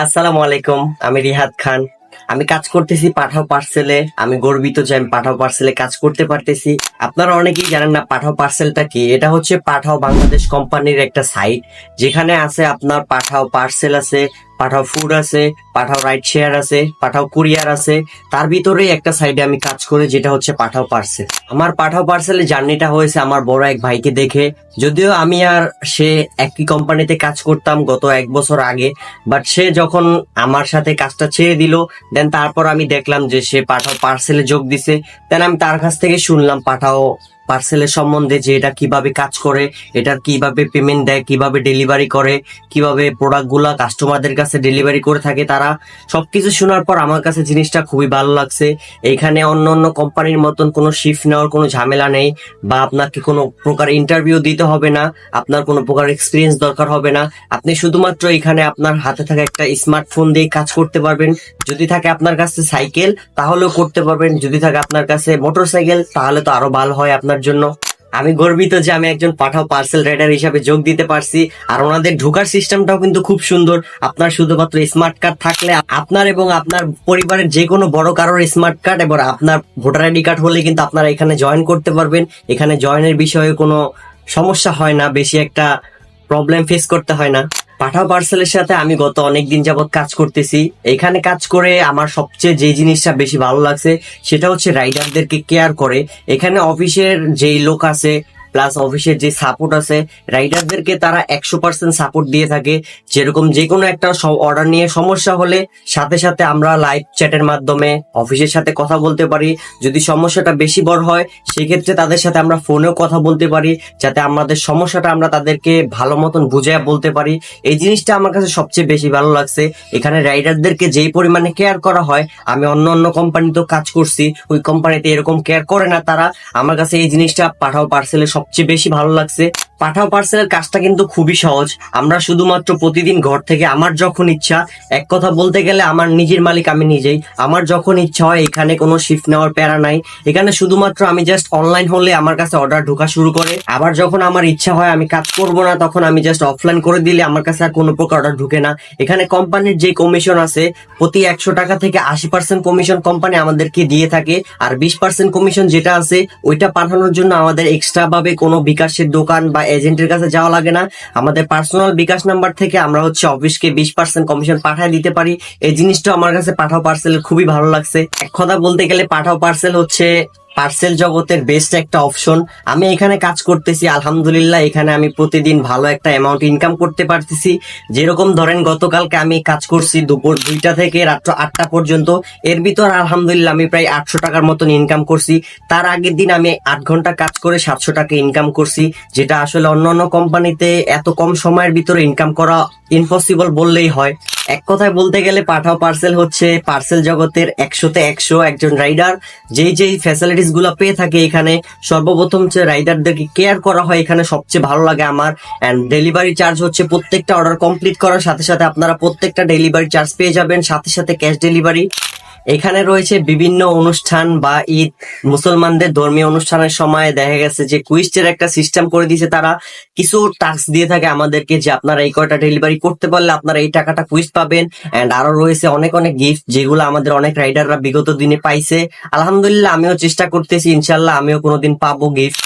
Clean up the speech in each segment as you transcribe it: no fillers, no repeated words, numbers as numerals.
আসসালামু আলাইকুম। আমি রিহাদ খান। আমি কাজ করতেছি পাঠাও পার্সেলে। আমি গর্বিত যে আমি পাঠাও পার্সেলে কাজ করতে পারতেছি। আপনারা অনেকেই জানেন না পাঠাও পার্সেলটা কি। এটা হচ্ছে পাঠাও বাংলাদেশ কোম্পানির একটা সাইট, যেখানে আছে আপনার পাঠাও পার্সেল আছে, পাঠাও ফুড আছে, পাঠাও রাইড শেয়ার আছে, পাঠাও কুরিয়ার আছে। তার ভিতরেই একটা সাইডে আমি কাজ করি, যেটা হচ্ছে পাঠাও পার্সেল। আমার পাঠাও পার্সেলের জার্নিটা হয়েছে আমার বড় এক ভাইকে দেখে। যদিও আমি আর সে একই কোম্পানিতে কাজ করতাম গত 1 বছর আগে, বাট সে যখন আমার সাথে কাজটা ছেড়ে দিল, দেন তারপর আমি দেখলাম যে সে পাঠাও পার্সেলে যোগ দিছে। দেন আমি তার কাছ থেকে শুনলাম পাঠাও পার্সেলের সম্বন্ধে, যে এটা কিভাবে কাজ করে, এটার কিভাবে পেমেন্ট দেয়, কিভাবে ডেলিভারি করে, কিভাবে প্রোডাক্ট গুলা কাস্টমারদের কাছে ডেলিভারি করে থাকে তারা। সবকিছু শোনার পর আমার কাছে জিনিসটা খুবই ভালো লাগছে। এখানে অন্য অন্য কোম্পানির মতন কোনো শিফট নেওয়ার কোনো ঝামেলা নেই, বা আপনাকে কোনো প্রকার ইন্টারভিউ দিতে হবে না, আপনার কোনো প্রকার এক্সপিরিয়েন্স দরকার হবে না। আপনি শুধুমাত্র এখানে আপনার হাতে থাকা একটা স্মার্টফোন দিয়ে কাজ করতে পারবেন। যদি থাকে আপনার কাছে সাইকেল তাহলেও করতে পারবেন, যদি থাকে আপনার কাছে মোটর সাইকেল তাহলে তো আরো ভালো হয় আপনার জন্য। আমি গর্বিত যে আমি একজন পাঠাও পার্সেল রাইডার হিসাবে যোগ দিতে পারছি। আর ওনাদের ঢোকার সিস্টেমটাও কিন্তু খুব সুন্দর। আপনার শুধুমাত্র স্মার্ট কার্ড থাকলে, আপনার এবং আপনার পরিবারের যে কোনো বড় কারোর স্মার্ট কার্ড এবং আপনার ভোটার আইডি কার্ড হলে কিন্তু আপনারা এখানে জয়েন করতে পারবেন। এখানে জয়েনের বিষয়ে কোনো সমস্যা হয় না, বেশি একটা প্রবলেম ফেস করতে হয় না। পাঠাও পার্সেলের সাথে আমি গত অনেক দিন যাবত কাজ করতেছি। এখানে কাজ করে আমার সবচেয়ে যে জিনিসটা বেশি ভালো লাগছে সেটা হচ্ছে রাইডারদেরকে কেয়ার করে। এখানে অফিসের যেই লোক আছে প্লাস অফিসের যে সাপোর্ট আছে, রাইডারদেরকে তারা 100% সাপোর্ট দিয়ে থাকে। যেরকম যে কোনো একটা অর্ডার নিয়ে সমস্যা হলে সাথে সাথে আমরা লাইভ চ্যাটের মাধ্যমে অফিসের সাথে কথা বলতে পারি। যদি সমস্যাটা বেশি বড় হয় সেক্ষেত্রে তাদের সাথে আমরা ফোনেও কথা বলতে পারি, যাতে আমাদের সমস্যাটা আমরা তাদেরকে ভালো মতন বুঝিয়ে বলতে পারি। এই জিনিসটা আমার কাছে সবচেয়ে বেশি ভালো লাগছে। এখানে রাইডারদেরকে যেই পরিমাণে কেয়ার করা হয়, আমি অন্য অন্য কোম্পানিতেও কাজ করছি, ওই কোম্পানিতে এরকম কেয়ার করে না তারা। আমার কাছে এই জিনিসটা পাঠাও পার্সেলে সবচেয়ে বেশি ভালো লাগছে। পাঠাও পার্সেলের কাজটা কিন্তু খুবই সহজ। আমরা শুধুমাত্র প্রতিদিন ঘর থেকে আমার যখন ইচ্ছা, এক কথা বলতে গেলে আমার নিজের মালিক আমি নিজেই। আমার যখন ইচ্ছা হয়, এখানে কোনো শিফট নেওয়ার প্যারা নাই। এখানে শুধুমাত্র আমি জাস্ট অনলাইন হলে আমার কাছে অর্ডার ঢোকা শুরু করে। আবার যখন আমার ইচ্ছা হয় আমি কাজ করব না, তখন আমি জাস্ট অফলাইন করে দিলে আমার কাছে আর কোনো প্রকার অর্ডার ঢুকে না। এখানে কোম্পানির যে কমিশন আছে, প্রতি 100 টাকা থেকে 80% কমিশন কোম্পানি আমাদেরকে দিয়ে থাকে। আর 20% কমিশন যেটা আছে ওইটা পাঠানোর জন্য আমাদের এক্সট্রা ভাবে কোনো বিকাশের দোকান বা এজেন্টের কাছে যাওয়া লাগে না। আমাদের পার্সোনাল বিকাশ নাম্বার থেকে আমরা হচ্ছে অফিসকে 20% কমিশন পাঠিয়ে দিতে পারি। এই জিনিসটা আমার কাছে পাঠাও পার্সেল খুবই ভালো লাগছে। এক কথা বলতে গেলে পাঠাও পার্সেল হচ্ছে পার্সেল জগতের বেস্ট একটা অপশন। আমি এখানে কাজ করতেছি, আলহামদুলিল্লাহ এখানে আমি প্রতিদিন ভালো একটা অ্যামাউন্ট ইনকাম করতে পারতেছি। যেরকম ধরেন গতকালকে আমি কাজ করছি দুপুর 2টা থেকে রাত্র 8টা পর্যন্ত। এর ভিতর আলহামদুলিল্লাহ আমি প্রায় 800 টাকার মতন ইনকাম করছি। তার আগের দিন আমি 8 ঘন্টা কাজ করে 700 টাকা ইনকাম করছি, যেটা আসলে অন্য অন্য কোম্পানিতে এত কম সময়ের ভিতরে ইনকাম করা ইম্পসিবল বললেই হয়। এক কথায় বলতে গেলে পাঠাও পার্সেল হচ্ছে পার্সেল জগতের 100তে 100 একজন রাইডার যেই যেই ফ্যাসিলিটিস গুলো পেয়ে থাকে এখানে। সর্বপ্রথম যে রাইডারদেরকে কেয়ার করা হয় এখানে সবচেয়ে ভালো লাগে আমার। এন্ড ডেলিভারি চার্জ হচ্ছে প্রত্যেকটা অর্ডার কমপ্লিট করার সাথে সাথে আপনারা প্রত্যেকটা ডেলিভারি চার্জ পেয়ে যাবেন, সাথে সাথে ক্যাশ ডেলিভারি। এখানে রয়েছে বিভিন্ন অনুষ্ঠান বা ঈদ, মুসলমানদের ধর্মীয় অনুষ্ঠানের সময় দেখা গেছে যে কুইজের একটা সিস্টেম করে দিয়েছে তারা। কিছু টাস্ক দিয়ে থাকে আমাদেরকে যে আপনারা এই কয়টা ডেলিভারি করতে পারলে আপনারা এই টাকাটা কুইজ পাবেন। এন্ড আরো রয়েছে অনেক অনেক গিফট, যেগুলো আমাদের অনেক রাইডাররা বিগত দিনে পাইছে। আলহামদুলিল্লাহ আমিও চেষ্টা করতেছি, ইনশাল্লাহ আমিও কোনোদিন পাবো গিফট।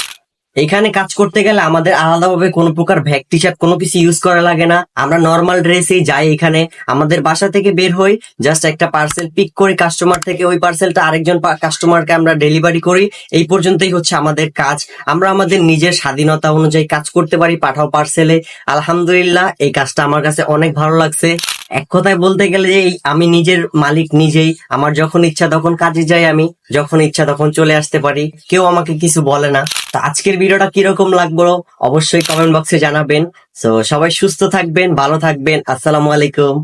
এখানে কাজ করতে গেলে আমাদের আলাদাভাবে কোনো প্রকার ভ্যাক টি শার্ট কোনো কিছু ইউজ করা লাগে না। আমরা নর্মাল ড্রেসেই যাই এখানে। আমাদের বাসা থেকে বের হই, জাস্ট একটা পার্সেল পিক করি কাস্টমার থেকে, ওই পার্সেলটা আরেকজন কাস্টমারকে আমরা ডেলিভারি করি। এই পর্যন্তই হচ্ছে আমাদের কাজ। আমরা আমাদের নিজের স্বাধীনতা অনুযায়ী কাজ করতে পারি পাঠাও পার্সেলে। আলহামদুলিল্লাহ এই কাজটা আমার কাছে অনেক ভালো লাগছে। এক কথায় বলতে গেলে যে আমি নিজের মালিক নিজেই। আমার যখন ইচ্ছা তখন কাজে যাই, আমি যখন ইচ্ছা তখন চলে আসতে পারি, কেউ আমাকে কিছু বলে না। তো আজকের ভিডিওটা কিরকম লাগলো অবশ্যই কমেন্ট বক্সে জানাবেন। তো সবাই সুস্থ থাকবেন, ভালো থাকবেন। আসসালামু আলাইকুম।